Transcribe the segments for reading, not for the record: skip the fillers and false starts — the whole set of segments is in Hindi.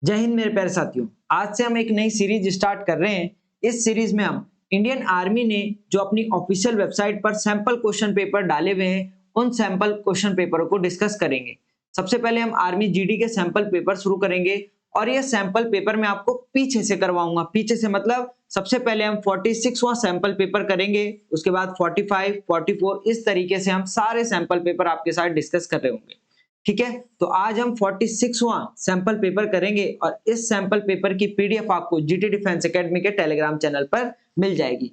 जय हिंद मेरे प्यारे साथियों। आज से हम एक नई सीरीज स्टार्ट कर रहे हैं। इस सीरीज में हम इंडियन आर्मी ने जो अपनी ऑफिशियल वेबसाइट पर सैंपल क्वेश्चन पेपर डाले हुए हैं, उन सैंपल क्वेश्चन पेपरों को डिस्कस करेंगे। सबसे पहले हम आर्मी जीडी के सैंपल पेपर शुरू करेंगे और यह सैंपल पेपर मैं आपको पीछे से करवाऊंगा। पीछे से मतलब सबसे पहले हम 46वां सैंपल पेपर करेंगे, उसके बाद 45, 44, इस तरीके से हम सारे सैंपल पेपर आपके साथ डिस्कस कर रहे होंगे। ठीक है, तो आज हम 46वां सैंपल पेपर करेंगे और इस सैंपल पेपर की पीडीएफ आपको जीटी डिफेंस एकेडमी के टेलीग्राम चैनल पर मिल जाएगी।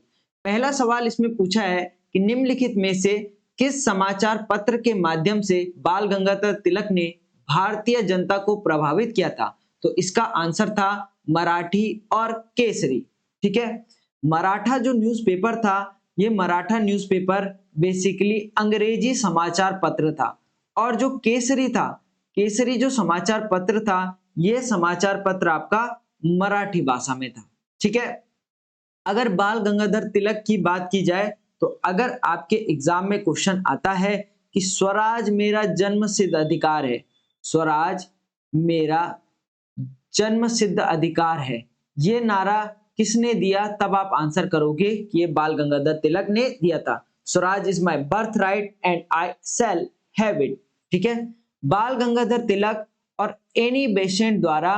पहला सवाल इसमें पूछा है कि निम्नलिखित में से किस समाचार पत्र के माध्यम से बाल गंगाधर तिलक ने भारतीय जनता को प्रभावित किया था? तो इसका आंसर था मराठी और केसरी। ठीक है, मराठा जो न्यूज़पेपर था, ये मराठा न्यूज़पेपर बेसिकली अंग्रेजी समाचार पत्र था और जो केसरी था, केसरी जो समाचार पत्र था, यह समाचार पत्र आपका मराठी भाषा में था। ठीक है, अगर बाल गंगाधर तिलक की बात की जाए तो अगर आपके एग्जाम में क्वेश्चन आता है कि स्वराज मेरा जन्म सिद्ध अधिकार है, स्वराज मेरा जन्म सिद्ध अधिकार है, ये नारा किसने दिया, तब आप आंसर करोगे कि ये बाल गंगाधर तिलक ने दिया था। Swaraj is my birth right and I shall have it. ठीक है, बाल गंगाधर तिलक और एनी बेसेंट द्वारा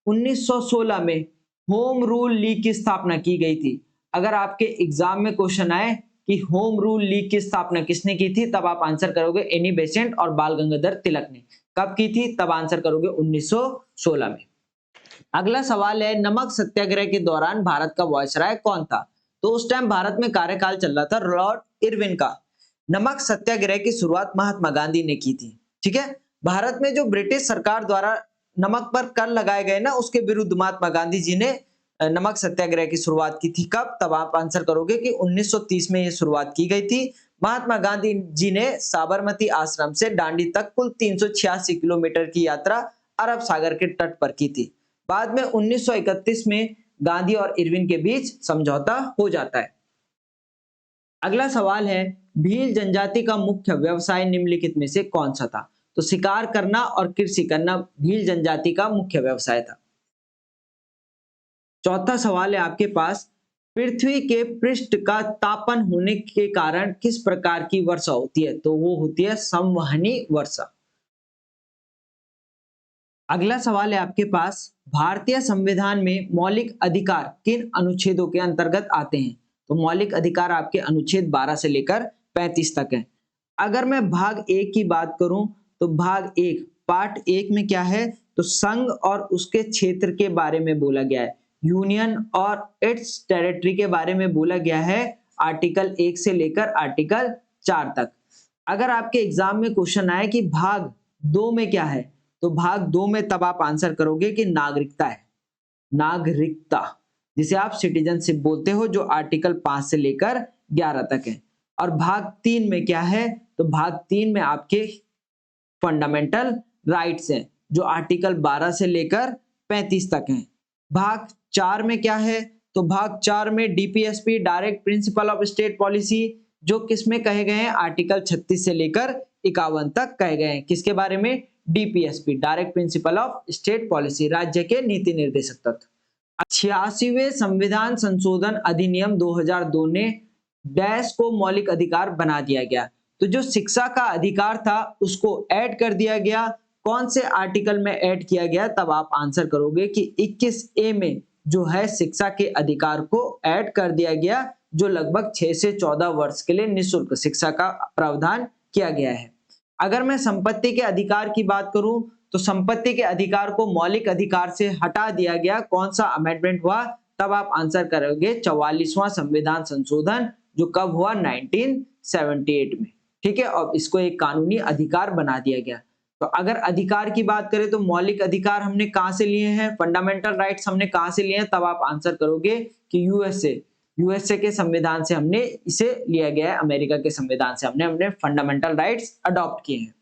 1916 में होम रूल लीग की स्थापना की गई थी। अगर आपके एग्जाम में क्वेश्चन आए कि होम रूल लीग की स्थापना किसने की थी, तब आप आंसर करोगे एनी बेसेंट और बाल गंगाधर तिलक ने। कब की थी, तब आंसर करोगे 1916 में। अगला सवाल है, नमक सत्याग्रह के दौरान भारत का वायसराय कौन था? तो उस टाइम भारत में कार्यकाल चल रहा था लॉर्ड इरविन का। नमक सत्याग्रह की शुरुआत महात्मा गांधी ने की थी। ठीक है, भारत में जो ब्रिटिश सरकार द्वारा नमक पर कर लगाए गए ना, उसके विरुद्ध महात्मा गांधी जी ने नमक सत्याग्रह की शुरुआत की थी। कब, तब आप आंसर करोगे कि 1930 में यह शुरुआत की गई थी। महात्मा गांधी जी ने साबरमती आश्रम से दांडी तक कुल 386 किलोमीटर की यात्रा अरब सागर के तट पर की थी। बाद में 1931 में गांधी और इरविन के बीच समझौता हो जाता है। अगला सवाल है, भील जनजाति का मुख्य व्यवसाय निम्नलिखित में से कौन सा था? तो शिकार करना और कृषि करना भील जनजाति का मुख्य व्यवसाय था। चौथा सवाल है आपके पास, पृथ्वी के पृष्ठ का तापन होने के कारण किस प्रकार की वर्षा होती है? तो वो होती है संवहनी वर्षा। अगला सवाल है आपके पास, भारतीय संविधान में मौलिक अधिकार किन अनुच्छेदों के अंतर्गत आते हैं? तो मौलिक अधिकार आपके अनुच्छेद 12 से लेकर 35 तक है। अगर मैं भाग एक की बात करूं तो भाग एक पार्ट एक में क्या है, तो संघ और उसके क्षेत्र के बारे में बोला गया है, यूनियन और इट्स टेरिटरी के बारे में बोला गया है, आर्टिकल 1 से लेकर आर्टिकल 4 तक। अगर आपके एग्जाम में क्वेश्चन आए कि भाग 2 में क्या है, तो भाग 2 में तब आप आंसर करोगे कि नागरिकता है, नागरिकता जिसे आप सिटीजनशिप बोलते हो, जो आर्टिकल 5 से लेकर 11 तक है। और भाग 3 में क्या है, तो भाग 3 में आपके फंडामेंटल राइट्स हैं, जो आर्टिकल 12 से लेकर 35 तक हैं। भाग 4 में क्या है, तो भाग 4 में DPSP direct principle of state policy, जो किसमें कहे गए हैं, आर्टिकल 36 से लेकर 51 तक कहे गए हैं। किसके बारे में? DPSP direct principle of state policy, राज्य के नीति निर्देशक तत्व। 86वें संविधान संशोधन अधिनियम 2002 ने डैश को मौलिक अधिकार बना दिया गया। तो जो शिक्षा का अधिकार था उसको ऐड कर दिया गया। कौन से आर्टिकल में ऐड किया गया, तब आप आंसर करोगे कि 21A में जो है शिक्षा के अधिकार को ऐड कर दिया गया, जो लगभग 6 से 14 वर्ष के लिए निःशुल्क शिक्षा का प्रावधान किया गया है। अगर मैं संपत्ति के अधिकार की बात करूं तो संपत्ति के अधिकार को मौलिक अधिकार से हटा दिया गया। कौन सा अमेंडमेंट हुआ, तब आप आंसर करोगे 44वां संविधान संशोधन, जो कब हुआ, 1978 में। ठीक है, और इसको एक कानूनी अधिकार बना दिया गया। तो अगर अधिकार की बात करें तो मौलिक अधिकार हमने कहां से लिए हैं, फंडामेंटल राइट्स हमने कहां से लिए हैं, तब आप आंसर करोगे कि यूएसए के संविधान से हमने इसे लिया गया है, अमेरिका के संविधान से हमने फंडामेंटल राइट्स अडॉप्ट किए हैं।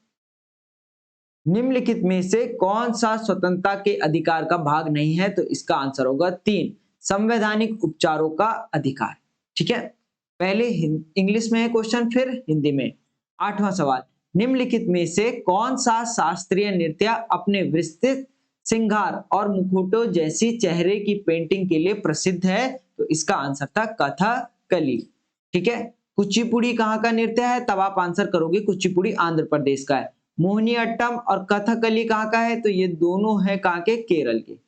निम्नलिखित में से कौन सा स्वतंत्रता के अधिकार का भाग नहीं है, तो इसका आंसर होगा 3, संवैधानिक उपचारों का अधिकार। ठीक है, पहले इंग्लिश में है क्वेश्चन, फिर हिंदी में। 8वां सवाल, निम्नलिखित में से कौन सा शास्त्रीय नृत्य अपने विस्तृत सिंगार और मुखौटों जैसी चेहरे की पेंटिंग के लिए प्रसिद्ध है? तो इसका आंसर था कथकली। ठीक है। कुचिपुड़ी कहाँ का नृत्य है? तब आप आंसर करोगे कुचिपुड़ी आंध्र प्रदेश का है। मोहिनीअट्टम और कथकली कहाँ का है? तो ये दोनों है कहाँ के? केरल के।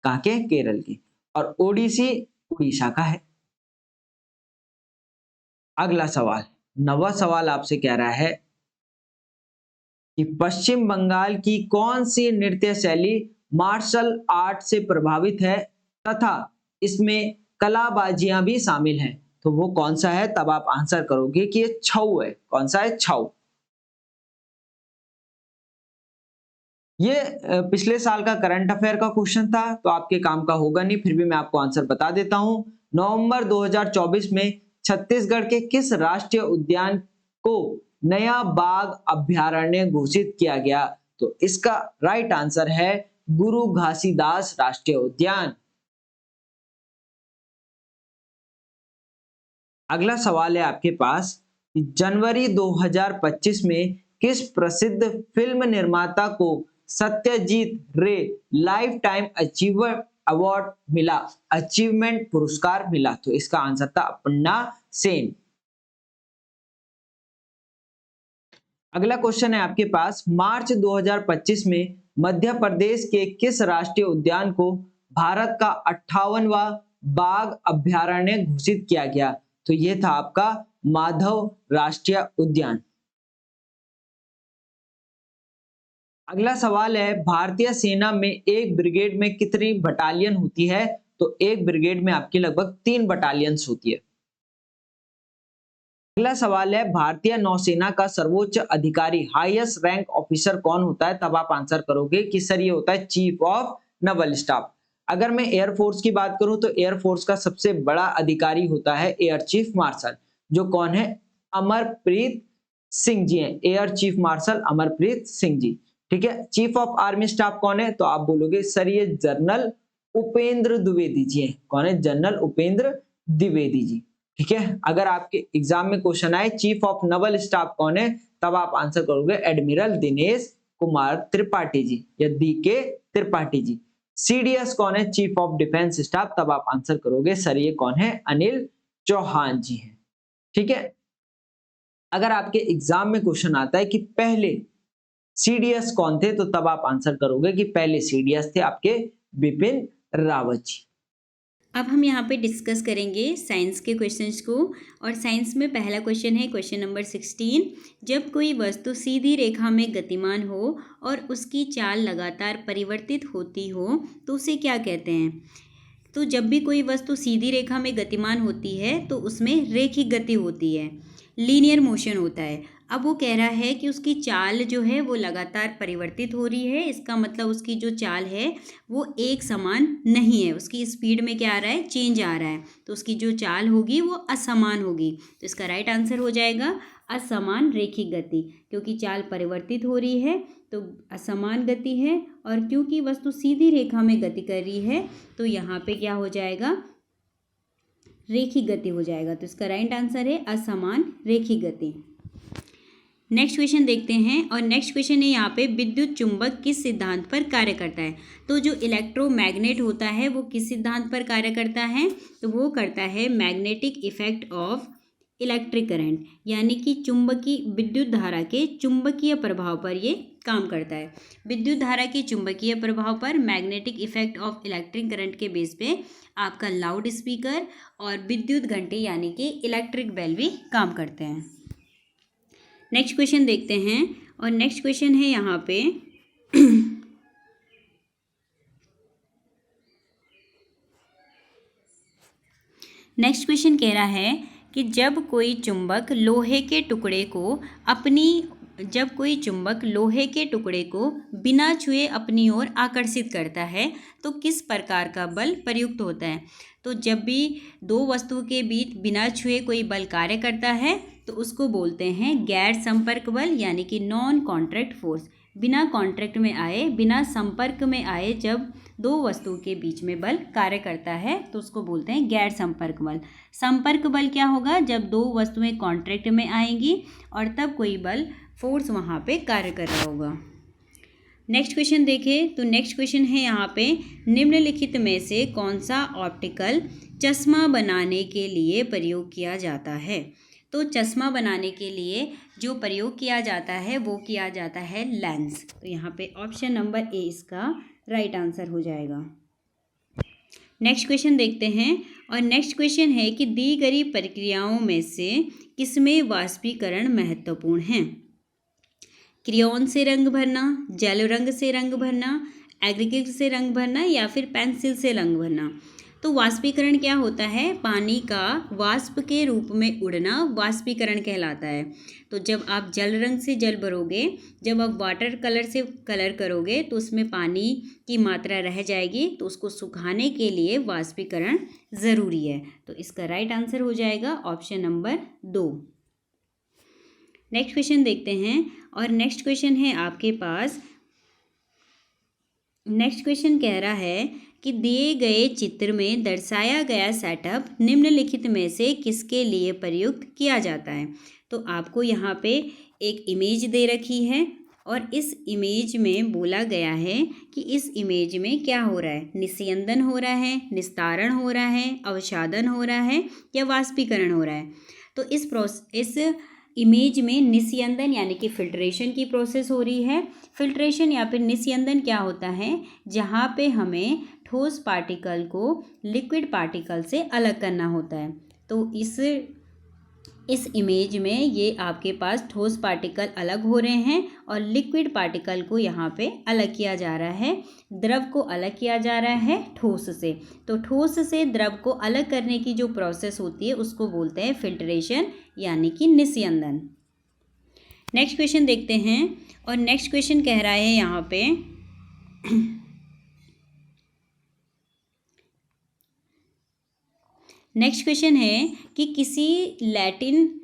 कहाँ के? केरल के। और ओडिसी उड़ीसा का है। अगला सवाल, नवा सवाल आपसे कह रहा है कि पश्चिम बंगाल की कौन सी नृत्य शैली मार्शल आर्ट से प्रभावित है तथा इसमें कलाबाजियां भी शामिल हैं? तो वो कौन सा है? तब आप आंसर करोगे कि ये छऊ है। कौन सा है? छऊ। ये पिछले साल का करंट अफेयर का क्वेश्चन था, तो आपके काम का होगा नहीं, फिर भी मैं आपको आंसर बता देता हूं। नवंबर 2024 में छत्तीसगढ़ के किस राष्ट्रीय उद्यान को नया बाघ अभयारण्य घोषित किया गया? तो इसका राइट आंसर है गुरु घासीदास राष्ट्रीय उद्यान। अगला सवाल है आपके पास कि जनवरी 2025 में किस प्रसिद्ध फिल्म निर्माता को सत्यजीत रे लाइफ टाइम अचीवर अवार्ड मिला, अचीवमेंट पुरस्कार मिला? तो इसका आंसर था अपन्ना सेन। अगला क्वेश्चन है आपके पास, मार्च 2025 में मध्य प्रदेश के किस राष्ट्रीय उद्यान को भारत का 58वां बाघ अभयारण्य घोषित किया गया? तो यह था आपका माधव राष्ट्रीय उद्यान। अगला सवाल है, भारतीय सेना में एक ब्रिगेड में कितनी बटालियन होती है? तो एक ब्रिगेड में आपकी लगभग 3 बटालियंस होती है। अगला सवाल है, भारतीय नौसेना का सर्वोच्च अधिकारी हाईएस्ट रैंक ऑफिसर कौन होता है? तब आप आंसर करोगे कि सर ये होता है चीफ ऑफ नवल स्टाफ। अगर मैं एयरफोर्स की बात करूं तो एयरफोर्स का सबसे बड़ा अधिकारी होता है एयर चीफ मार्शल, जो कौन है? अमरप्रीत सिंह जी हैं। Air chief marshal Amarpreet Singh ji. ठीक है। चीफ ऑफ आर्मी स्टाफ कौन है? तो आप बोलोगे सर ये जनरल उपेंद्र द्विवेदी जी हैं। कौन है? जनरल उपेंद्र द्विवेदी जी। ठीक है। अगर आपके एग्जाम में क्वेश्चन आए चीफ ऑफ नवल स्टाफ कौन है, तब आप आंसर करोगे एडमिरल दिनेश कुमार त्रिपाठी जी या डी के त्रिपाठी जी। सीडीएस कौन है? चीफ ऑफ डिफेंस स्टाफ, तब आप आंसर करोगे सर ये कौन है? अनिल चौहान जी हैं। ठीक है। अगर आपके एग्जाम में क्वेश्चन आता है कि पहले सीडीएस कौन थे, तो तब आप आंसर करोगे कि पहले सीडीएस थे आपके बिपिन रावत जी। अब हम यहाँ पे डिस्कस करेंगे साइंस के क्वेश्चंस को। और साइंस में पहला क्वेश्चन है क्वेश्चन नंबर 16। जब कोई वस्तु सीधी रेखा में गतिमान हो और उसकी चाल लगातार परिवर्तित होती हो तो उसे क्या कहते हैं? तो जब भी कोई वस्तु सीधी रेखा में गतिमान होती है तो उसमें रैखिक गति होती है, लीनियर मोशन होता है। अब वो कह रहा है कि उसकी चाल जो है वो लगातार परिवर्तित हो रही है। इसका मतलब उसकी जो चाल है वो एक समान नहीं है, उसकी स्पीड में क्या आ रहा है? चेंज आ रहा है। तो उसकी जो चाल होगी वो असमान होगी। तो इसका राइट आंसर हो जाएगा असमान रैखिक गति, क्योंकि चाल परिवर्तित हो रही है तो असमान गति है। और क्योंकि वस्तु सीधी रेखा में गति कर रही है तो यहाँ पे क्या हो जाएगा? रैखिक गति हो जाएगा। तो इसका राइट आंसर है असमान रैखिक गति। नेक्स्ट क्वेश्चन देखते हैं। और नेक्स्ट क्वेश्चन है यहाँ पे, विद्युत चुंबक किस सिद्धांत पर कार्य करता है? तो जो इलेक्ट्रोमैग्नेट होता है वो किस सिद्धांत पर कार्य करता है? तो वो करता है magnetic effect of electric current, यानी कि चुंबकीय विद्युत धारा के चुंबकीय प्रभाव पर ये काम करता है। विद्युत धारा के चुंबकीय प्रभाव पर magnetic effect of electric current के बेस पे आपका लाउड स्पीकर और विद्युत घंटे यानी कि इलेक्ट्रिक बेल भी काम करते हैं। नेक्स्ट क्वेश्चन देखते हैं। और नेक्स्ट क्वेश्चन है यहाँ पे नेक्स्ट क्वेश्चन कह रहा है कि जब कोई चुंबक लोहे के टुकड़े को बिना छुए अपनी ओर आकर्षित करता है तो किस प्रकार का बल प्रयुक्त होता है? तो जब भी दो वस्तुओं के बीच बिना छुए कोई बल कार्य करता है तो उसको बोलते हैं गैर संपर्क बल, यानी कि नॉन कॉन्ट्रैक्ट फोर्स। बिना कॉन्ट्रैक्ट में आए, बिना संपर्क में आए जब दो वस्तुओं के बीच में बल कार्य करता है तो उसको बोलते हैं गैर संपर्क बल। संपर्क बल क्या होगा? जब दो वस्तुएं कॉन्ट्रैक्ट में आएंगी और तब कोई बल फोर्स वहाँ पे कार्य कर रहा होगा। नेक्स्ट क्वेश्चन देखें तो नेक्स्ट क्वेश्चन है यहाँ पे, निम्नलिखित में से कौन सा ऑप्टिकल चश्मा बनाने के लिए प्रयोग किया जाता है। तो चश्मा बनाने के लिए जो प्रयोग किया जाता है वो किया जाता है लेंस। तो यहाँ पे ऑप्शन नंबर ए इसका राइट आंसर हो जाएगा। नेक्स्ट क्वेश्चन देखते हैं और नेक्स्ट क्वेश्चन है कि दी गई प्रक्रियाओं में से किसमें वाष्पीकरण महत्वपूर्ण है। क्रेयॉन से रंग भरना, जेल रंग से रंग भरना, एग्रीगेट से रंग भरना या फिर पेंसिल से रंग भरना। तो वाष्पीकरण क्या होता है, पानी का वाष्प के रूप में उड़ना वाष्पीकरण कहलाता है। तो जब आप जल रंग से जल भरोगे, जब आप वाटर कलर से कलर करोगे तो उसमें पानी की मात्रा रह जाएगी, तो उसको सुखाने के लिए वाष्पीकरण ज़रूरी है। तो इसका राइट आंसर हो जाएगा ऑप्शन नंबर 2। नेक्स्ट क्वेश्चन देखते हैं और नेक्स्ट क्वेश्चन है आपके पास, नेक्स्ट क्वेश्चन कह रहा है कि दिए गए चित्र में दर्शाया गया सेटअप निम्नलिखित में से किसके लिए प्रयुक्त किया जाता है। तो आपको यहाँ पे एक इमेज दे रखी है और इस इमेज में बोला गया है कि इस इमेज में क्या हो रहा है, निस्यंदन हो रहा है, निस्तारण हो रहा है, अवसादन हो रहा है या वाष्पीकरण हो रहा है। तो इस इमेज में निस्यंदन यानी कि फिल्ट्रेशन की प्रोसेस हो रही है। फिल्ट्रेशन या फिर निस्यंदन क्या होता है, जहाँ पे हमें ठोस पार्टिकल को लिक्विड पार्टिकल से अलग करना होता है। तो इस इमेज में ये आपके पास ठोस पार्टिकल अलग हो रहे हैं और लिक्विड पार्टिकल को यहाँ पे अलग किया जा रहा है, द्रव को अलग किया जा रहा है ठोस से। तो ठोस से द्रव को अलग करने की जो प्रोसेस होती है उसको बोलते हैं फिल्ट्रेशन यानी कि निस्यंदन। नेक्स्ट क्वेश्चन देखते हैं और नेक्स्ट क्वेश्चन कह रहा है यहाँ पे नेक्स्ट क्वेश्चन है कि किसी लैटिन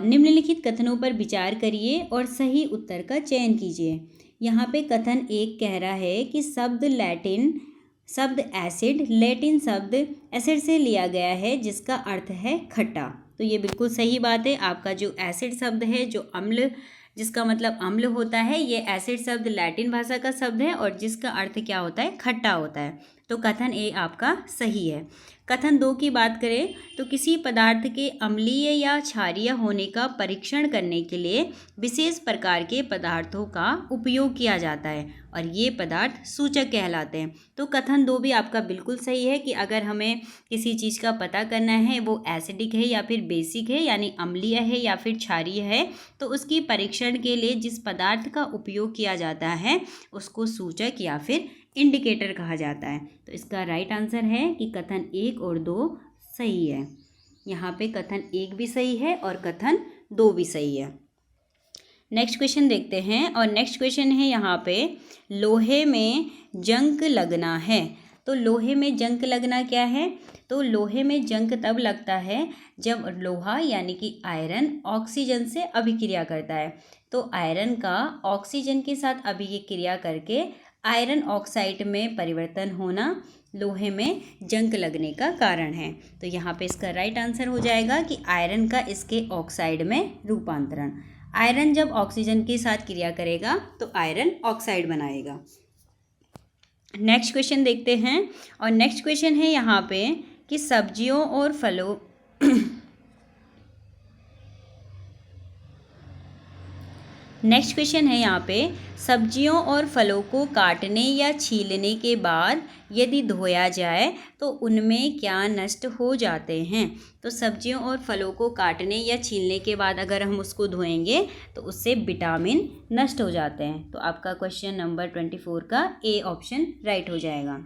निम्नलिखित कथनों पर विचार करिए और सही उत्तर का चयन कीजिए। यहाँ पे कथन 1 कह रहा है कि शब्द एसिड लैटिन शब्द एसिड से लिया गया है जिसका अर्थ है खट्टा। तो ये बिल्कुल सही बात है। आपका जो एसिड शब्द है, जो अम्ल जिसका मतलब अम्ल होता है, ये एसिड शब्द लैटिन भाषा का शब्द है और जिसका अर्थ क्या होता है, खट्टा होता है। तो कथन ए आपका सही है। कथन 2 की बात करें तो किसी पदार्थ के अम्लीय या क्षारीय होने का परीक्षण करने के लिए विशेष प्रकार के पदार्थों का उपयोग किया जाता है और ये पदार्थ सूचक कहलाते हैं। तो कथन 2 भी आपका बिल्कुल सही है कि अगर हमें किसी चीज़ का पता करना है वो एसिडिक है या फिर बेसिक है यानी अम्लीय है या फिर क्षारीय है, तो उसकी परीक्षण के लिए जिस पदार्थ का उपयोग किया जाता है उसको सूचक या फिर इंडिकेटर कहा जाता है। तो इसका राइट आंसर है कि कथन 1 और 2 सही है। यहाँ पे कथन 1 भी सही है और कथन 2 भी सही है। नेक्स्ट क्वेश्चन देखते हैं और नेक्स्ट क्वेश्चन है यहाँ पे, लोहे में जंग लगना है। तो लोहे में जंग लगना क्या है, तो लोहे में जंग तब लगता है जब लोहा यानी कि आयरन ऑक्सीजन से अभिक्रिया करता है। तो आयरन का ऑक्सीजन के साथ अभिक्रिया करके आयरन ऑक्साइड में परिवर्तन होना लोहे में जंग लगने का कारण है। तो यहाँ पे इसका राइट आंसर हो जाएगा कि आयरन का इसके ऑक्साइड में रूपांतरण। आयरन जब ऑक्सीजन के साथ क्रिया करेगा तो आयरन ऑक्साइड बनाएगा। नेक्स्ट क्वेश्चन देखते हैं और नेक्स्ट क्वेश्चन है यहाँ पे कि सब्जियों और फलों नेक्स्ट क्वेश्चन है यहाँ पे, सब्जियों और फलों को काटने या छीलने के बाद यदि धोया जाए तो उनमें क्या नष्ट हो जाते हैं। तो सब्जियों और फलों को काटने या छीलने के बाद अगर हम उसको धोएंगे तो उससे विटामिन नष्ट हो जाते हैं। तो आपका क्वेश्चन नंबर 24 का ए ऑप्शन राइट हो जाएगा।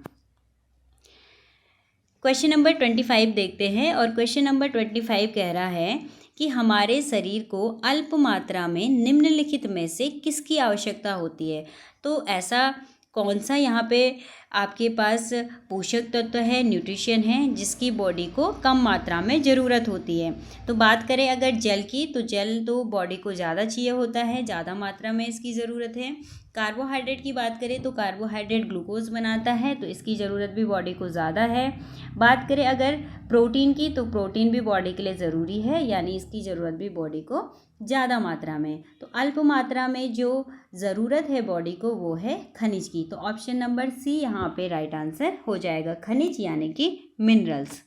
क्वेश्चन नंबर 25 देखते हैं और क्वेश्चन नंबर 25 कह रहा है कि हमारे शरीर को अल्प मात्रा में निम्नलिखित में से किसकी आवश्यकता होती है। तो ऐसा कौन सा यहाँ पे आपके पास पोषक तत्व है, न्यूट्रिशन है जिसकी बॉडी को कम मात्रा में ज़रूरत होती है। तो बात करें अगर जल की, तो जल तो बॉडी को ज़्यादा चाहिए होता है, ज़्यादा मात्रा में इसकी ज़रूरत है। कार्बोहाइड्रेट की बात करें तो कार्बोहाइड्रेट ग्लूकोज बनाता है, तो इसकी ज़रूरत भी बॉडी को ज़्यादा है। बात करें अगर प्रोटीन की, तो प्रोटीन भी बॉडी के लिए ज़रूरी है, यानी इसकी ज़रूरत भी बॉडी को ज़्यादा मात्रा में। तो अल्प मात्रा में जो ज़रूरत है बॉडी को वो है खनिज की। तो ऑप्शन नंबर सी यहाँ पे राइट आंसर हो जाएगा, खनिज यानी कि मिनरल्स।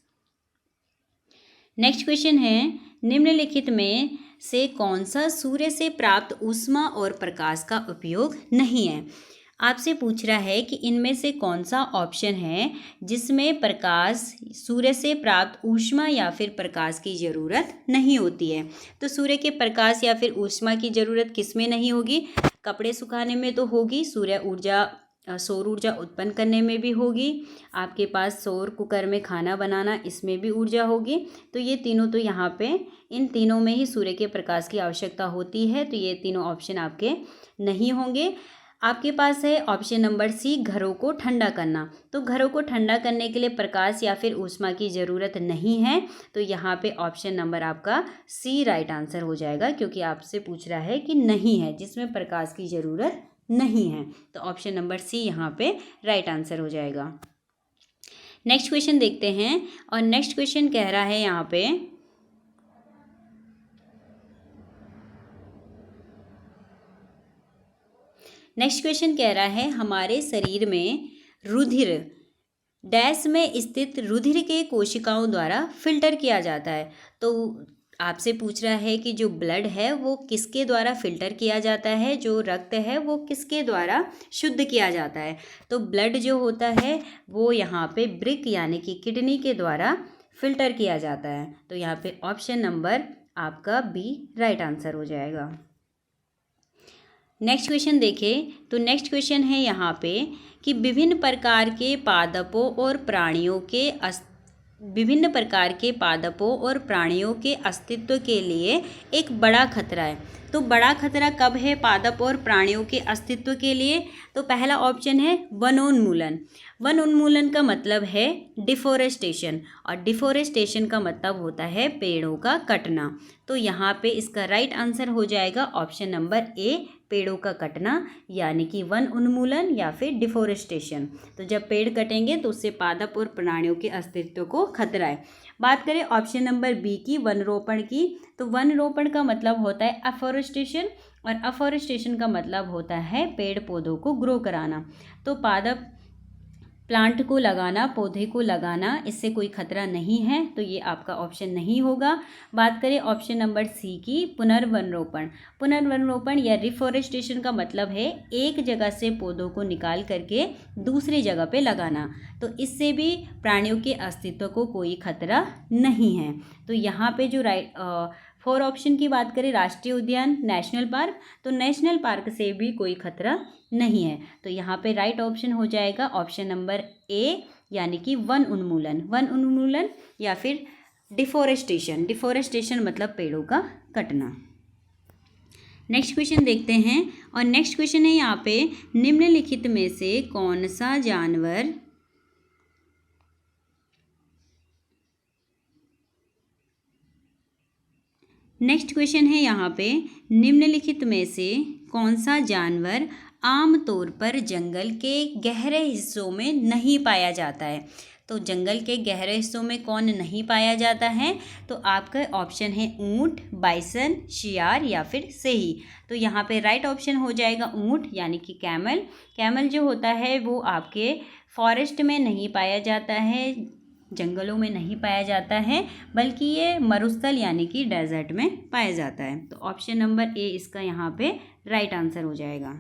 नेक्स्ट क्वेश्चन है, निम्नलिखित में से कौन सा सूर्य से प्राप्त ऊष्मा और प्रकाश का उपयोग नहीं है। आपसे पूछ रहा है कि इनमें से कौन सा ऑप्शन है जिसमें प्रकाश, सूर्य से प्राप्त ऊष्मा या फिर प्रकाश की ज़रूरत नहीं होती है। तो सूर्य के प्रकाश या फिर ऊष्मा की ज़रूरत किस में नहीं होगी? कपड़े सुखाने में तो होगी, सौर ऊर्जा उत्पन्न करने में भी होगी, आपके पास सौर कुकर में खाना बनाना, इसमें भी ऊर्जा होगी। तो ये तीनों तो यहाँ पे इन तीनों में ही सूर्य के प्रकाश की आवश्यकता होती है, तो ये तीनों ऑप्शन आपके नहीं होंगे। आपके पास है ऑप्शन नंबर सी, घरों को ठंडा करना। तो घरों को ठंडा करने के लिए प्रकाश या फिर ऊष्मा की ज़रूरत नहीं है, तो यहाँ पे ऑप्शन नंबर आपका सी राइट आंसर हो जाएगा, क्योंकि आपसे पूछ रहा है कि नहीं है, जिसमें प्रकाश की ज़रूरत नहीं है। तो ऑप्शन नंबर सी यहाँ पे राइट आंसर हो जाएगा। नेक्स्ट क्वेश्चन देखते हैं, और नेक्स्ट क्वेश्चन कह रहा है यहाँ पे, नेक्स्ट क्वेश्चन कह रहा है हमारे शरीर में रुधिर डैश में स्थित रुधिर के कोशिकाओं द्वारा फिल्टर किया जाता है। तो आपसे पूछ रहा है कि जो ब्लड है वो किसके द्वारा फिल्टर किया जाता है, जो रक्त है वो किसके द्वारा शुद्ध किया जाता है। तो ब्लड जो होता है वो यहाँ पे ब्रिक यानी कि किडनी के द्वारा फिल्टर किया जाता है। तो यहाँ पे ऑप्शन नंबर आपका बी राइट आंसर हो जाएगा। नेक्स्ट क्वेश्चन देखें, तो नेक्स्ट क्वेश्चन है यहाँ पे कि विभिन्न प्रकार के पादपों और प्राणियों के अस्तित्व के लिए एक बड़ा खतरा है। तो बड़ा खतरा कब है पादप और प्राणियों के अस्तित्व के लिए? तो पहला ऑप्शन है वनोन्मूलन। वनोन्मूलन का मतलब है डिफोरेस्टेशन, और डिफोरेस्टेशन का मतलब होता है पेड़ों का कटना। तो यहाँ पे इसका राइट आंसर हो जाएगा ऑप्शन नंबर ए, पेड़ों का कटना, यानी कि वन उन्मूलन या फिर डिफोरेस्टेशन। तो जब पेड़ कटेंगे तो उससे पादप और प्राणियों के अस्तित्व को खतरा है। बात करें ऑप्शन नंबर बी की, वनरोपण की, तो वनरोपण का मतलब होता है अफॉरेस्टेशन, और अफॉरेस्टेशन का मतलब होता है पेड़ पौधों को ग्रो कराना। तो पादप प्लांट को लगाना, पौधे को लगाना, इससे कोई खतरा नहीं है, तो ये आपका ऑप्शन नहीं होगा। बात करें ऑप्शन नंबर सी की, पुनर्वनरोपण। पुनर्वनरोपण या रिफॉरेस्टेशन का मतलब है एक जगह से पौधों को निकाल करके दूसरी जगह पे लगाना। तो इससे भी प्राणियों के अस्तित्व को कोई खतरा नहीं है। तो यहाँ पे जो फोर ऑप्शन की बात करें, राष्ट्रीय उद्यान, नेशनल पार्क, तो नेशनल पार्क से भी कोई खतरा नहीं है। तो यहाँ पे राइट ऑप्शन हो जाएगा ऑप्शन नंबर ए, यानी कि वन उन्मूलन या फिर डिफोरेस्टेशन। डिफोरेस्टेशन मतलब पेड़ों का कटना। नेक्स्ट क्वेश्चन देखते हैं, और नेक्स्ट क्वेश्चन है यहाँ पे, निम्नलिखित में से कौन सा जानवर नेक्स्ट क्वेश्चन है यहाँ पे, निम्नलिखित में से कौन सा जानवर आमतौर पर जंगल के गहरे हिस्सों में नहीं पाया जाता है। तो जंगल के गहरे हिस्सों में कौन नहीं पाया जाता है? तो आपका ऑप्शन है ऊंट, बाइसन, शियार या फिर सेही। तो यहाँ पे राइट ऑप्शन हो जाएगा ऊंट, यानी कि कैमल। कैमल जो होता है वो आपके फॉरेस्ट में नहीं पाया जाता है, जंगलों में नहीं पाया जाता है, बल्कि ये मरुस्थल यानी कि डेजर्ट में पाया जाता है। तो ऑप्शन नंबर ए इसका यहाँ पे राइट आंसर हो जाएगा।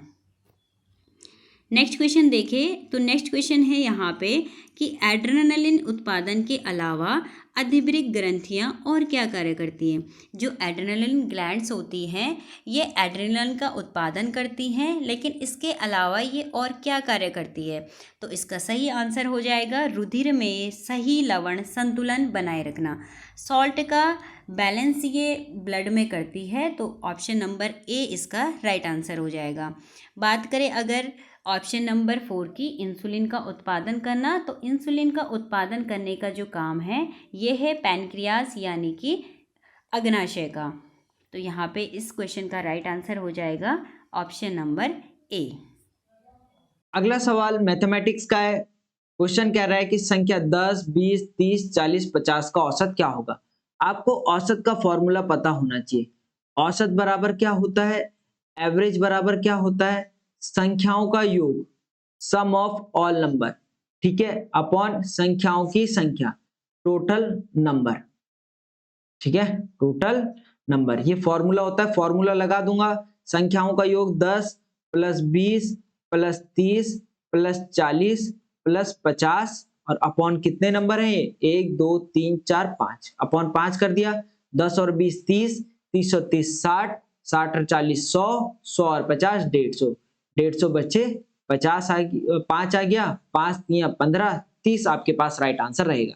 नेक्स्ट क्वेश्चन देखें, तो नेक्स्ट क्वेश्चन है यहाँ पे कि एड्रेनलिन उत्पादन के अलावा अधिवृक्क ग्रंथियाँ और क्या कार्य करती हैं। जो एड्रेनलिन ग्लैंड्स होती हैं ये एड्रेनलिन का उत्पादन करती हैं, लेकिन इसके अलावा ये और क्या कार्य करती है? तो इसका सही आंसर हो जाएगा रुधिर में सही लवण संतुलन बनाए रखना। सॉल्ट का बैलेंस ये ब्लड में करती है, तो ऑप्शन नंबर ए इसका राइट आंसर हो जाएगा। बात करें अगर ऑप्शन नंबर 4 की, इंसुलिन का उत्पादन करना, तो इंसुलिन का उत्पादन करने का जो काम है ये है पैनक्रियास यानी कि अग्नाशय का। तो यहाँ पे इस क्वेश्चन का राइट आंसर हो जाएगा ऑप्शन नंबर ए। अगला सवाल मैथमेटिक्स का है। क्वेश्चन कह रहा है कि संख्या 10, 20, 30, 40, 50 का औसत क्या होगा। आपको औसत का फॉर्मूला पता होना चाहिए। औसत बराबर क्या होता है, एवरेज बराबर क्या होता है, संख्याओं का योग, सम ऑफ ऑल नंबर, ठीक है, अपॉन संख्याओं की संख्या, टोटल नंबर, ठीक है, टोटल नंबर, ये फॉर्मूला होता है। फॉर्मूला लगा दूंगा, संख्याओं का योग 10 प्लस 20 प्लस 30 प्लस 40 प्लस 50 और अपॉन कितने नंबर है ये, 1 2 3 4 5, अपॉन 5 कर दिया। 10 और 20 30, 30 और 30 60, 60 और 40 100, 100 और 50 150, 150 बच्चे 50 5 आ गया, 5 3 15, 30 आपके पास राइट आंसर रहेगा।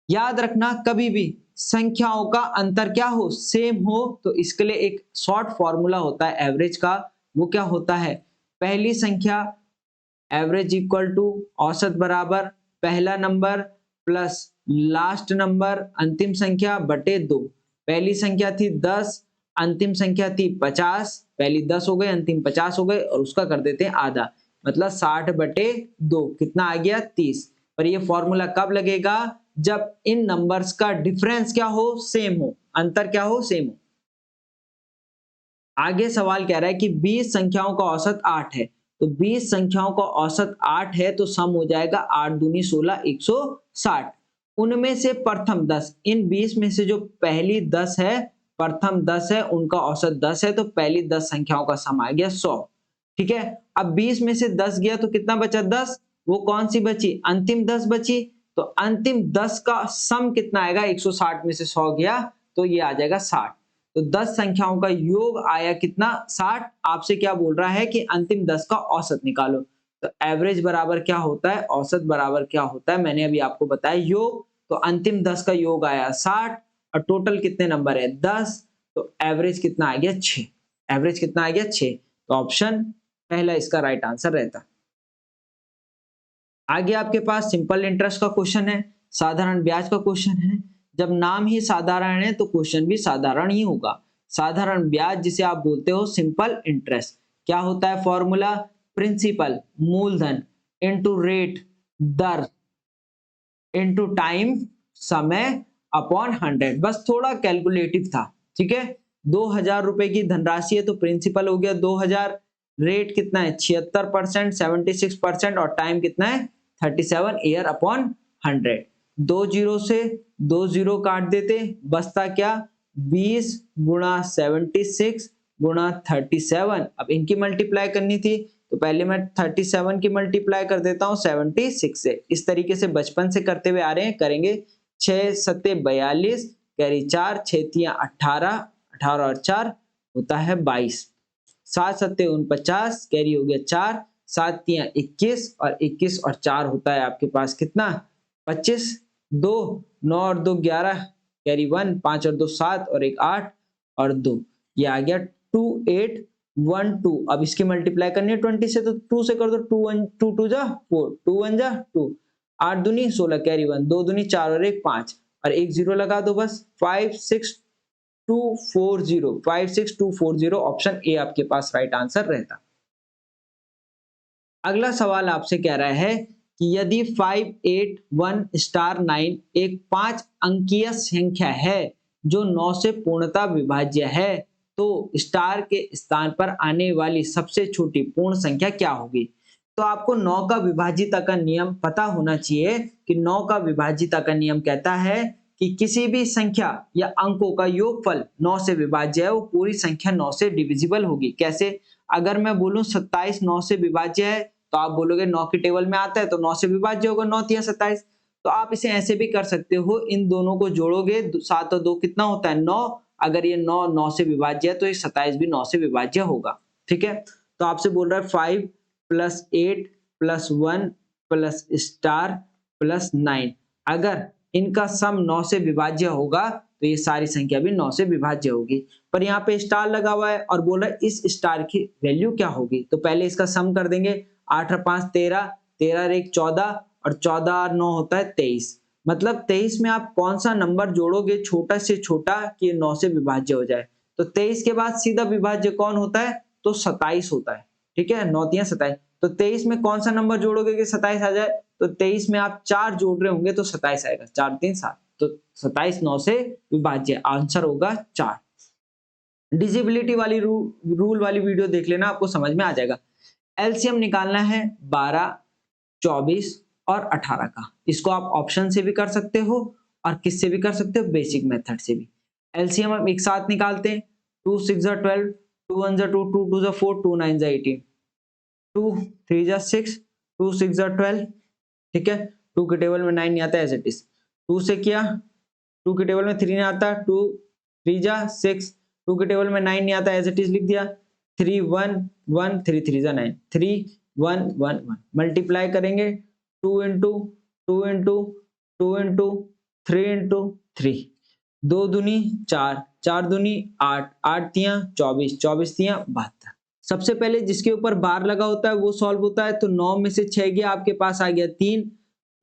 याद रखना कभी भी संख्याओं का अंतर क्या हो, सेम हो, तो इसके लिए एक शॉर्ट फॉर्मूला होता है एवरेज का। वो क्या होता है, पहली संख्या एवरेज इक्वल टू औसत बराबर पहला नंबर प्लस लास्ट नंबर अंतिम संख्या बटे 2। पहली संख्या थी 10, अंतिम संख्या थी 50, पहली 10 हो गई अंतिम 50 हो गई और उसका कर देते हैं आधा, मतलब 60 बटे 2, कितना आ गया 30। पर ये फॉर्मूला कब लगेगा, जब इन नंबर्स का डिफरेंस क्या हो, सेम हो, अंतर क्या हो, सेम हो। आगे सवाल कह रहा है कि 20 संख्याओं का औसत 8 है, तो 20 संख्याओं का औसत 8 है तो सम हो जाएगा 8 दूनी 16 160। उनमें से प्रथम 10, इन 20 में से जो पहली 10 है, प्रथम 10 है, उनका औसत 10 है, तो पहली 10 संख्याओं का सम आ गया 100, ठीक है। अब 20 में से 10 गया तो कितना बचा 10, वो कौन सी बची, अंतिम 10 बची, तो अंतिम 10 का सम कितना आएगा, 160 में से 100 गया तो ये आ जाएगा 60। तो 10 संख्याओं का योग आया कितना 60। आपसे क्या बोल रहा है कि अंतिम 10 का औसत निकालो, तो एवरेज बराबर क्या होता है, औसत बराबर क्या होता है, मैंने अभी आपको बताया योग। तो अंतिम 10 का योग आया 60 और टोटल कितने नंबर है 10, तो एवरेज कितना आ गया 6। एवरेज कितना आ गया 6, तो ऑप्शन पहला इसका राइट आंसर रहता। आगे आपके पास सिंपल इंटरेस्ट का क्वेश्चन है, साधारण ब्याज का क्वेश्चन है। जब नाम ही साधारण है तो क्वेश्चन भी साधारण ही होगा। साधारण ब्याज जिसे आप बोलते हो सिंपल इंटरेस्ट, क्या होता है फॉर्मूला, प्रिंसिपल मूलधन इनटू रेट दर इनटू टाइम समय अपॉन 100, बस थोड़ा कैलकुलेटिव था, ठीक है। 2000 रुपए की धनराशि है तो प्रिंसिपल हो गया 2000, रेट कितना है 76%, 76% और टाइम कितना है 37 ईयर अपॉन 100। 2 जीरो से 2 जीरो काट देते, बचता क्या 20 गुणा 76 गुणा 37। अब इनकी मल्टीप्लाई करनी थी तो पहले मैं 37 की मल्टीप्लाई कर देता हूँ 76 से, इस तरीके से बचपन से करते हुए आ रहे हैं, करेंगे 6 सत्ते 42, कैरी 4, 6 तियां 18, 18 और 4 होता है 22, 7 सत्ते 49, कैरी हो गया 4, 7 तियां 21 और 21 और 4 होता है आपके पास कितना 25, 2 9 और 2 11, कैरी 1, 5 और 2 7 और 1 8 और 2, ये आ गया 2812। अब इसकी मल्टीप्लाई करनी है 20 से तो 2 से कर दो, 2 1 2 2 जा 4, 2 1 जा 2, 8 दूनी 16, कैरी 1, 2 दूनी 4 और 1 5 और एक जीरो लगा दो बस, 56240, 56240 ऑप्शन ए आपके पास राइट आंसर रहता। अगला सवाल आपसे कह रहा है कि यदि 581 स्टार 9 एक 5 अंकीय संख्या है जो 9 से पूर्णतः विभाज्य है, तो स्टार के स्थान पर आने वाली सबसे छोटी पूर्ण संख्या क्या होगी। तो आपको 9 का विभाजिता का नियम पता होना चाहिए कि 9 का विभाजिता का नियम कहता है कि किसी भी संख्या या अंकों का योगफल 9 से विभाज्य है, वो पूरी संख्या 9 से डिविजिबल होगी। कैसे, अगर मैं बोलूं 27 9 से विभाज्य है तो आप बोलोगे 9 की टेबल में आता है तो 9 से विभाज्य होगा, 9 तिया 27। तो आप इसे ऐसे भी कर सकते हो, इन दोनों को जोड़ोगे 7 और 2 कितना होता है 9, अगर ये 9 9 से विभाज्य है तो ये 27 भी 9 से विभाज्य होगा, ठीक है। तो आपसे बोल रहा है 5 plus 8 plus 1 plus star plus 9, अगर इनका सम 9 से विभाज्य होगा तो ये सारी संख्या भी 9 से विभाज्य होगी। पर यहाँ पे स्टार लगा हुआ है और बोल रहा है इस स्टार की वैल्यू क्या होगी। तो पहले इसका सम कर देंगे, 8 और 5 13, 13 और 1 14 और 14 और 9 होता है 23। मतलब 23 में आप कौन सा नंबर जोड़ोगे छोटा से छोटा कि 9 से विभाज्य हो जाए। तो 23 के बाद सीधा विभाज्य कौन होता है, तो 27 होता है, ठीक है, 9 तिया 27। तो 23 में कौन सा नंबर जोड़ोगे कि 27 आ जाए? तो 23 में आप 4 जोड़ रहे होंगे तो 27 आएगा, 4 3 7, तो 27 9 से विभाज्य, आंसर होगा 4। डिजिबिलिटी वाली रूल वाली वीडियो देख लेना, आपको समझ में आ जाएगा। एलसीएम निकालना है 12, 24 और 18 का। इसको आप ऑप्शन से भी कर सकते हो और किससे भी कर सकते हो, बेसिक मेथड से भी। एलसीएम हम एक साथ निकालते हैं, 2 6 12, 2 1 2, 2 2 4, 2 9 18, 2 3 6, 2 6 12, ठीक है। 2 के टेबल में 9 नहीं आता, एज इट इज। 2 से किया, 2 के टेबल में 3 नहीं आता, 2 3 6, 2 के टेबल में 9 नहीं आता, एज इट इज लिख दिया। 3 1 1, 3 3 9, 3 1 1 1, मल्टीप्लाई करेंगे 2 इंटू 2 इंटू 2 इंटू 3 इंटू 3, 2 दूनी 4, 4 दूनी 8, 8 तियां 24, 24 तियां 72। सबसे पहले जिसके ऊपर बार लगा होता है वो सॉल्व होता है, तो 9 में से 6 गया, आपके पास आ गया 3,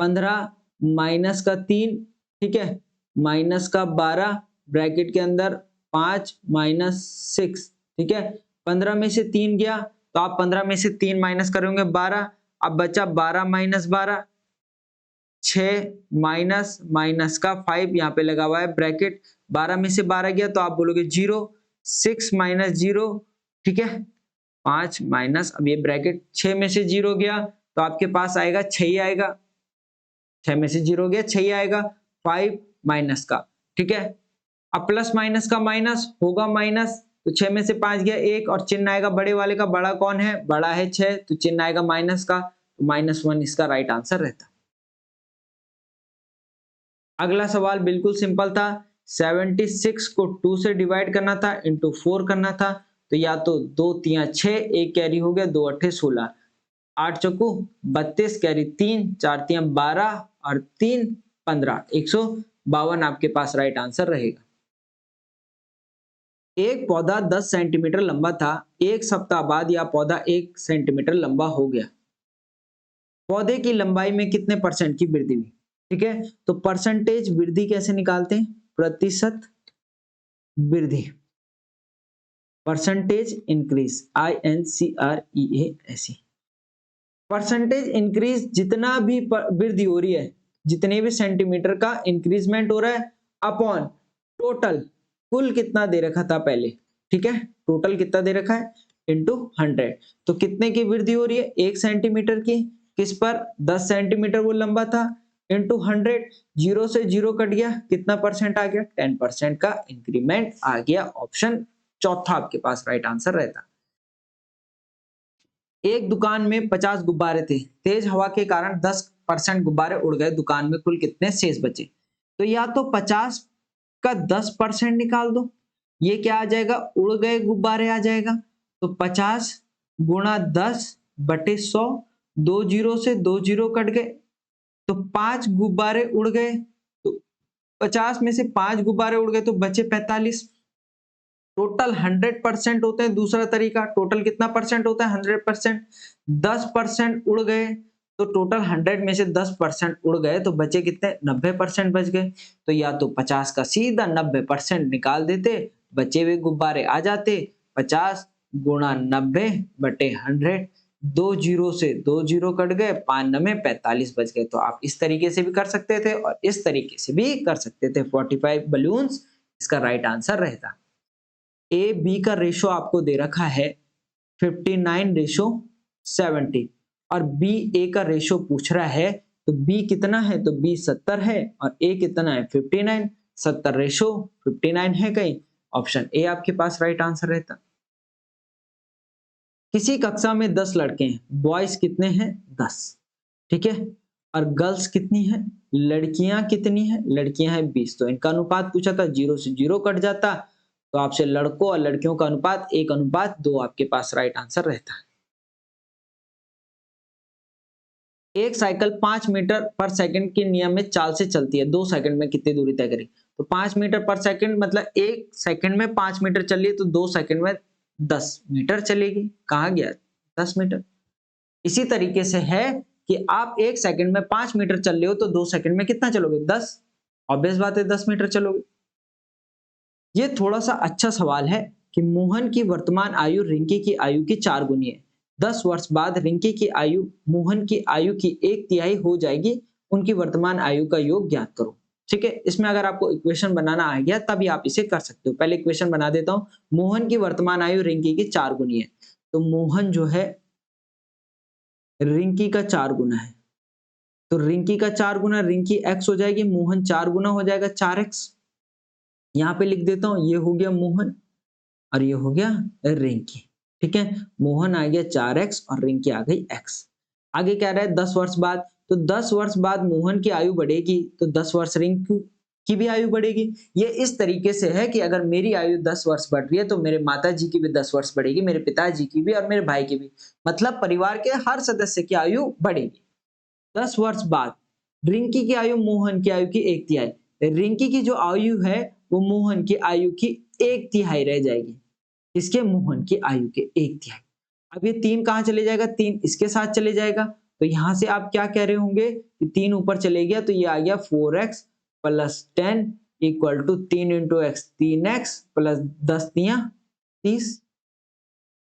15 माइनस का 3, ठीक है, माइनस का 12, ब्रैकेट के अंदर 5 माइनस 6, ठीक है। 15 में से 3 गया तो आप 15 में से 3 माइनस करोगे 12, अब बचा 12 माइनस 12, 6 माइनस माइनस का 5, यहाँ पे लगा हुआ है ब्रैकेट, 12 में से 12 गया तो आप बोलोगे 0, 6 माइनस 0, ठीक है, 5 माइनस, अब ये ब्रैकेट 6 में से 0 गया तो आपके पास आएगा 6 ही आएगा, 6 में से 0 गया 6 ही आएगा, 5 माइनस का, ठीक है। अब प्लस माइनस का माइनस होगा माइनस, तो 6 में से 5 गया 1 और चिन्ह आएगा बड़े वाले का, बड़ा कौन है, बड़ा है 6, तो चिन्ह आएगा माइनस का, तो -1 इसका राइट आंसर रहता। अगला सवाल बिल्कुल सिंपल था, 76 को 2 से डिवाइड करना था, इंटू 4 करना था, तो या तो 2 3 6, एक कैरी हो गया, 2 8 16, 8 चौकू 32, कैरी 3, 4 3 12 और 3 15, 152 आपके पास राइट आंसर रहेगा। एक पौधा 10 सेंटीमीटर लंबा था, एक सप्ताह बाद यह पौधा 1 सेंटीमीटर लंबा हो गया। पौधे की लंबाई में कितने % की वृद्धि हुई, ठीक है। तो परसेंटेज वृद्धि कैसे निकालते हैं, प्रतिशत वृद्धि, percentage increase, INCREASE। Percentage increase, जितना भी वृद्धि हो रही है, जितने भी सेंटीमीटर का इंक्रीजमेंट हो रहा है, अपॉन टोटल, कुल कितना दे रखा था पहले, ठीक है, टोटल कितना दे रखा है, इंटू 100, तो कितने की वृद्धि हो रही है, 1 सेंटीमीटर की, किस पर, 10 सेंटीमीटर वो लंबा था, इंटू 100, 0 से 0 कट गया, कितना % आ गया, 10% का इंक्रीमेंट आ गया। ऑप्शन चौथा आपके पास राइट आंसर रहता। एक दुकान में 50 गुब्बारे थे, तेज हवा के कारण 10% गुब्बारे उड़ गए, दुकान में कुल कितने शेष बचे, तो या तो 50 का 10% निकाल दो, ये क्या आ जाएगा, उड़ गए गुब्बारे आ जाएगा, तो 50 गुणा 10 बटे 100, 2 जीरो से 2 जीरो कट गए, तो 5 गुब्बारे उड़ गए, तो 50 में से 5 गुब्बारे उड़ गए तो बचे 45, टोटल 100% होते हैं। दूसरा तरीका, टोटल कितना % होता है, 100%, 10% उड़ गए तो टोटल 100 में से 10% उड़ गए तो बचे कितने, 90% बच गए, तो या तो 50 का सीधा 90% निकाल देते, बचे हुए गुब्बारे आ जाते, 50 गुणा 90 बटे 100, 2 जीरो से 2 जीरो कट गए, 5 9 45 बच गए। तो आप इस तरीके से भी कर सकते थे और इस तरीके से भी कर सकते थे। 45 बलून्स इसका राइट आंसर रहता। ए बी का रेशो आपको दे रखा है 59:70 और बी ए का रेशो पूछ रहा है, तो बी कितना है, तो बी 70 है और ए कितना है 59, 70:59 है कहीं, ऑप्शन ए आपके पास राइट आंसर रहता। किसी कक्षा में 10 लड़के हैं, बॉयज कितने हैं, 10, ठीक है, और गर्ल्स कितनी है, लड़कियां कितनी है, लड़कियां हैं 20, तो इनका अनुपात पूछा था, 0 से 0 कट जाता, तो आपसे लड़कों और लड़कियों का अनुपात 1:2 आपके पास राइट आंसर रहता है। एक साइकिल 5 मीटर पर सेकंड के नियमित चाल से चलती है, 2 सेकंड में कितनी दूरी तय करेगी, तो 5 मीटर पर सेकंड मतलब 1 सेकंड में 5 मीटर चल रही है, तो 2 सेकंड में 10 मीटर चलेगी, कहाँ गया 10 मीटर। इसी तरीके से है कि आप 1 सेकंड में 5 मीटर चल रहे हो तो 2 सेकंड में कितना चलोगे, 10, ऑब्वियस बात है 10 मीटर चलोगे। ये थोड़ा सा अच्छा सवाल है कि मोहन की वर्तमान आयु रिंकी की आयु की 4 गुनी है, 10 वर्ष बाद रिंकी की आयु मोहन की आयु की 1/3 हो जाएगी, उनकी वर्तमान आयु का योग ज्ञात करो। ठीक है, इसमें अगर आपको इक्वेशन बनाना आ गया तभी आप इसे कर सकते हो। पहले इक्वेशन बना देता हूँ। मोहन की वर्तमान आयु रिंकी की 4 गुनी है, तो मोहन जो है रिंकी का 4 गुना है, तो रिंकी का 4 गुना रिंकी x हो जाएगी, मोहन 4 गुना हो जाएगा 4x। यहाँ पे लिख देता हूँ, ये हो गया मोहन और ये हो गया रिंकी। ठीक है, मोहन आ गया 4x और रिंकी आ गई x। आगे क्या रहा है 10 वर्ष बाद, तो 10 वर्ष बाद मोहन की आयु बढ़ेगी तो 10 वर्ष रिंकी की भी आयु बढ़ेगी। ये इस तरीके से है कि अगर मेरी आयु 10 वर्ष बढ़ रही है तो मेरे माताजी की भी 10 वर्ष बढ़ेगी, मेरे पिताजी की भी और मेरे भाई की भी। मतलब परिवार के हर सदस्य की आयु बढ़ेगी। 10 वर्ष बाद रिंकी की आयु मोहन की आयु की 1/3। रिंकी की जो आयु है वो मोहन की आयु की 1/3 रह जाएगी। इसके मोहन की आयु के 1/3। अब ये 3 कहाँ चले जाएगा? 3 इसके साथ चले जाएगा। तो यहाँ से आप क्या कह रहे होंगे कि 3 ऊपर चले गया तो ये आ गया 4x plus 10 equal to 3 into x 3x plus 10 तियां 30।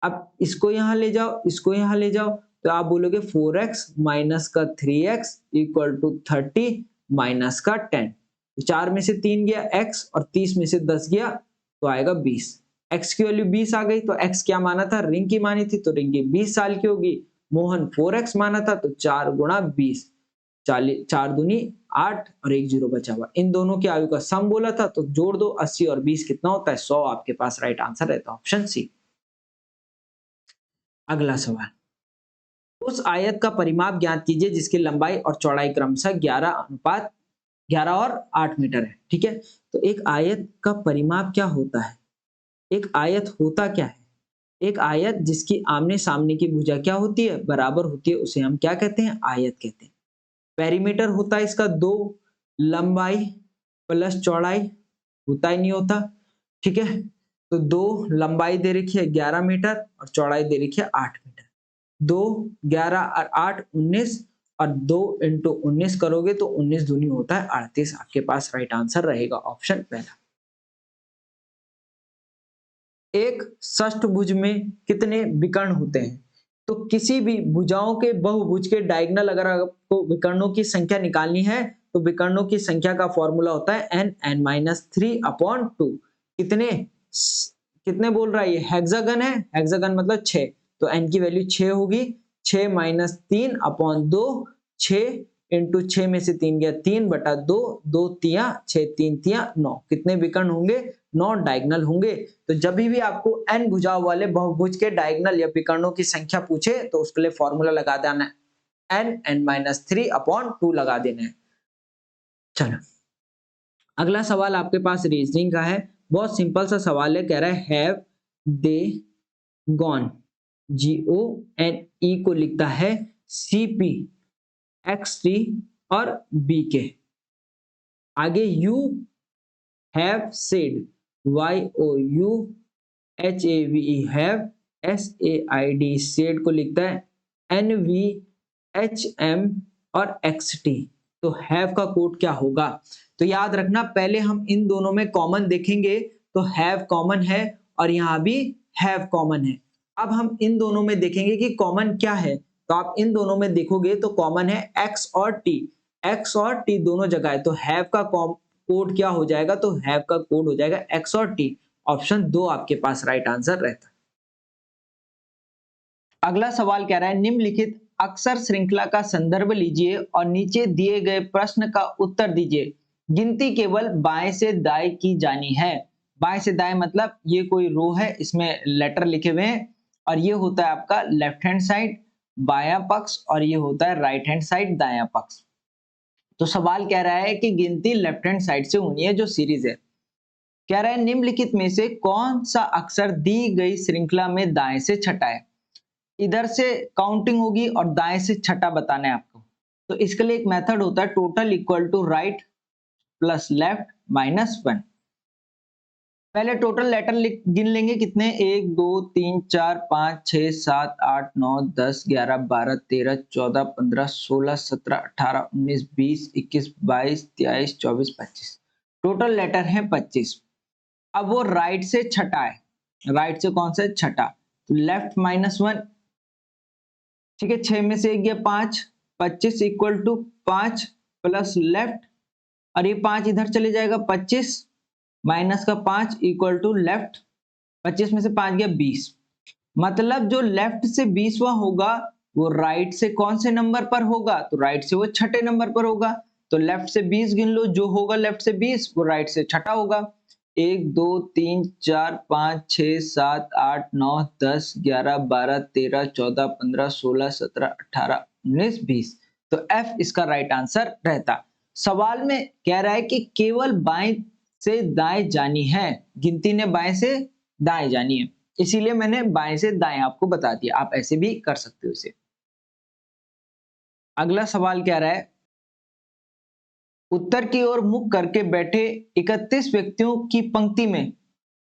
अब इसको यहाँ ले जाओ, इसको यहाँ ले जाओ, तो आप बोलोगे 4x माइनस का 3x इक्वल टू 30 माइनस का 10। 4 में से 3 गया x और 30 में से 10 गया तो आएगा 20। x की वैल्यू 20 आ गई, तो x क्या माना था? रिंकी मानी थी, तो रिंकी 20 साल की होगी। मोहन 4x माना था, तो 4 गुणा 20, 4 दूनी 8 और 1 जीरो बचा हुआ। इन दोनों की आयु का सम बोला था, तो जोड़ दो 80 और 20 कितना होता है? 100 आपके पास राइट आंसर रहता है ऑप्शन सी। अगला सवाल, उस आयत का परिमाप ज्ञात कीजिए जिसकी लंबाई और चौड़ाई क्रमशः 11 और 8 मीटर है। ठीक है, तो एक आयत का परिमाप क्या होता है? एक आयत होता क्या है? एक आयत जिसकी आमने सामने की भुजा क्या होती है? बराबर होती है, उसे हम क्या कहते हैं? आयत कहते हैं। पेरीमीटर होता है इसका 2, लंबाई प्लस चौड़ाई होता ही नहीं होता। ठीक है, तो 2 लंबाई दे रखी है 11 मीटर और चौड़ाई दे रखी है 8 मीटर। 2, 11 और 8 19 और 2 इंटू 19 करोगे तो 19 दूनी होता है 38। आपके पास राइट आंसर रहेगा ऑप्शन पहला। एक षष्ठभुज में कितने विकर्ण होते हैं? तो किसी भी भुजाओं के बहुभुज के डायगोनल अगर आपको विकर्णों की संख्या निकालनी है तो विकर्णों की संख्या का फॉर्मूला होता है n(n-3/2). कितने कितने बोल रहा है? ये हेक्सागन है, हेक्सागन मतलब 6, तो n की वैल्यू 6 होगी। 6-3/2, 6 इंटू 6 में से 3 गया 3/2, 2 तियां 6 3 तियां 9। कितने विकर्ण होंगे? 9 डायगोनल होंगे। तो जब भी आपको n भुजाओं वाले बहुभुज के डायगोनल या विकर्णों की संख्या पूछे तो उसके लिए फॉर्मूला लगा देना है n(n-3/2) लगा देना है। चलो अगला सवाल आपके पास रीजनिंग का है, बहुत सिंपल सा सवाल है। कह रहा है हैव दे गॉन, GONE को लिखता है CP XT और BK। आगे you have said, YOUHAVE have, SAID said को लिखता है NVHM और XT। तो हैव का कोड क्या होगा? तो याद रखना, पहले हम इन दोनों में कॉमन देखेंगे, तो हैव कॉमन है और यहाँ भी हैव कॉमन है। अब हम इन दोनों में देखेंगे कि कॉमन क्या है, तो आप इन दोनों में देखोगे तो कॉमन है x और t, x और t दोनों जगह है, तो हैव का कोड क्या हो जाएगा? तो हैव का कोड हो जाएगा x और t। ऑप्शन 2 आपके पास राइट आंसर रहता है। अगला सवाल कह रहा है निम्नलिखित अक्षर श्रृंखला का संदर्भ लीजिए और नीचे दिए गए प्रश्न का उत्तर दीजिए। गिनती केवल बाएं से दाएं की जानी है। बाएं से दाएं मतलब ये कोई रो है, इसमें लेटर लिखे हुए हैं और ये होता है आपका लेफ्ट हैंड साइड बायां पक्ष और ये होता है राइट हैंड साइड दायां पक्ष। तो सवाल कह रहा है कि गिनती लेफ्ट हैंड साइड से होनी है जो सीरीज है। कह रहा है निम्नलिखित में से कौन सा अक्षर दी गई श्रृंखला में दाएं से छठा है? इधर से काउंटिंग होगी और दाएं से छठा बताना है आपको। तो इसके लिए एक मेथड होता है total equal to right plus left minus 1। पहले टोटल लेटर गिन लेंगे कितने, 1 2 3 4 5 6 7 8 9 10 11 12 13 14 15 16 17 18 19 20 21 22 23 24 25। टोटल लेटर है 25। अब वो राइट से छठा है, राइट से कौन सा? छठा, तो लेफ्ट माइनस 1 ठीक है, 6 में से 1 गया 5, 25 इक्वल टू 5 प्लस लेफ्ट, और ये 5 इधर चले जाएगा, 25 माइनस का 5 इक्वल टू लेफ्ट, 25 में से 5 गया 20। मतलब जो लेफ्ट से 20वां होगा वो राइट से कौन से नंबर पर होगा, तो राइट से वो छठे नंबर पर होगा। तो लेफ्ट से 20 गिन लो, जो होगा लेफ्ट से 20 वो राइट से छठा होगा। 1 2 3 4 5 6 7 8 9 10 11 12 13 14 15 16 17 18 19 20। तो F इसका राइट आंसर रहता। सवाल में कह रहा है कि केवल बाएं से दाएं जानी है, गिनती ने बाएं से दाएं जानी है, इसीलिए मैंने बाएं से दाएं आपको बता दिया। आप ऐसे भी कर सकते हो इसे। अगला सवाल क्या रहा है, उत्तर की ओर मुख करके बैठे 31 व्यक्तियों की पंक्ति में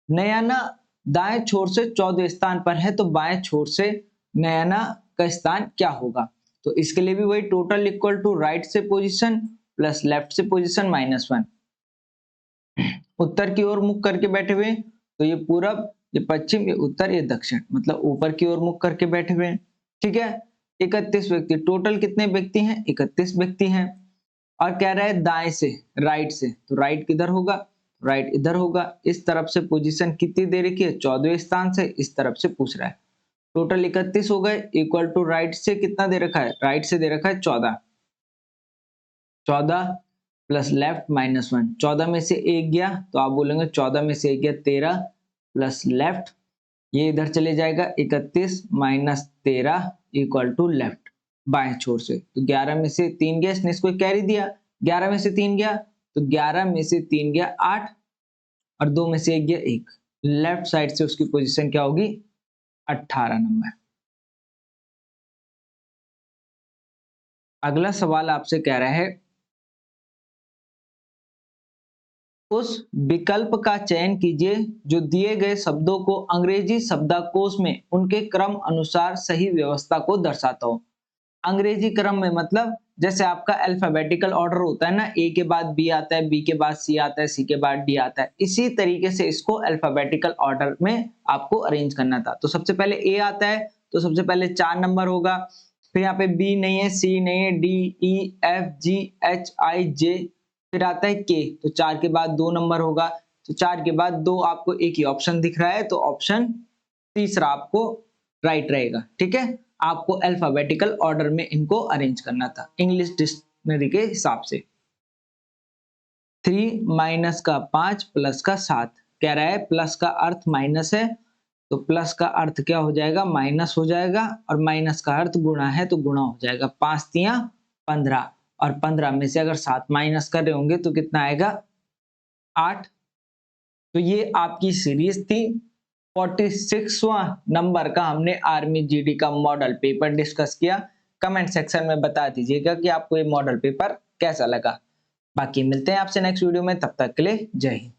नयना दाएं छोर से 14 स्थान पर है, तो बाएं छोर से नयना का स्थान क्या होगा। तो इसके लिए भी वही टोटल इक्वल टू राइट से पोजीशन प्लस लेफ्ट से पोजीशन -1। उत्तर की ओर मुख करके बैठे हुए, तो ये पूरब, ये पश्चिम, ये उत्तर, ये दक्षिण, मतलब ऊपर की ओर मुख करके बैठे हुए। ठीक है, 31 व्यक्ति, टोटल कितने व्यक्ति हैं, 31 व्यक्ति हैं। और कह रहा है दाएं से, राइट से, तो राइट किधर होगा, राइट इधर होगा। इस तरफ से पोजीशन कितनी दे रखी है, 14वें स्थान से इस तरफ से पूछ रहा है। टोटल 31 हो गए, इक्वल टू राइट से कितना दे रखा है, राइट से दे रखा है 14, 14 प्लस लेफ्ट -1, 14 में से 1 गया तो आप बोलेंगे 14 में से 1 गया 13 प्लस लेफ्ट, ये इधर चले जाएगा 31 माइनस 13 इक्वल टू लेफ्ट बाएं छोर से। तो 11 में से 3 गया, इसने इसको कैरी दिया, 11 में से 3 गया तो 11 में से 3 गया 8, और 2 में से 1 गया 1। लेफ्ट साइड से उसकी पोजीशन क्या होगी, 18 नंबर। अगला सवाल आपसे कह रहा है, उस विकल्प का चयन कीजिए जो दिए गए शब्दों को अंग्रेजी शब्दकोश में उनके क्रम अनुसार सही व्यवस्था को दर्शाता हो। अंग्रेजी क्रम में मतलब जैसे आपका अल्फाबेटिकल ऑर्डर होता है ना, ए के बाद बी आता है, बी के बाद सी आता है, सी के बाद डी आता है, इसी तरीके से इसको अल्फाबेटिकल ऑर्डर में आपको अरेंज करना था। तो सबसे पहले ए आता है, तो सबसे पहले 4 नंबर होगा, फिर यहाँ पे बी नहीं है, सी नहीं है, डी, ई, एफ, जी, एच, आई, जे, फिर आता है के, तो 4 के बाद 2 नंबर होगा, तो 4 के बाद 2 आपको एक ही ऑप्शन दिख रहा है, तो ऑप्शन तीसरा आपको राइट रहेगा। ठीक है, आपको अल्फाबेटिकल ऑर्डर में इनको अरेंज करना था इंग्लिश डिक्शनरी के हिसाब से। 3 माइनस का 5 प्लस का 7, कह रहा है प्लस का अर्थ माइनस है, तो प्लस का अर्थ क्या हो जाएगा, माइनस हो जाएगा, और माइनस का अर्थ गुणा है तो गुणा हो जाएगा। 5 तिया 15, और 15 में से अगर 7 माइनस कर रहे होंगे तो कितना आएगा, 8। तो ये आपकी सीरीज थी, 46वां नंबर का हमने आर्मी जीडी का मॉडल पेपर डिस्कस किया। कमेंट सेक्शन में बता दीजिएगा कि आपको ये मॉडल पेपर कैसा लगा। बाकी मिलते हैं आपसे नेक्स्ट वीडियो में, तब तक के लिए जय हिंद।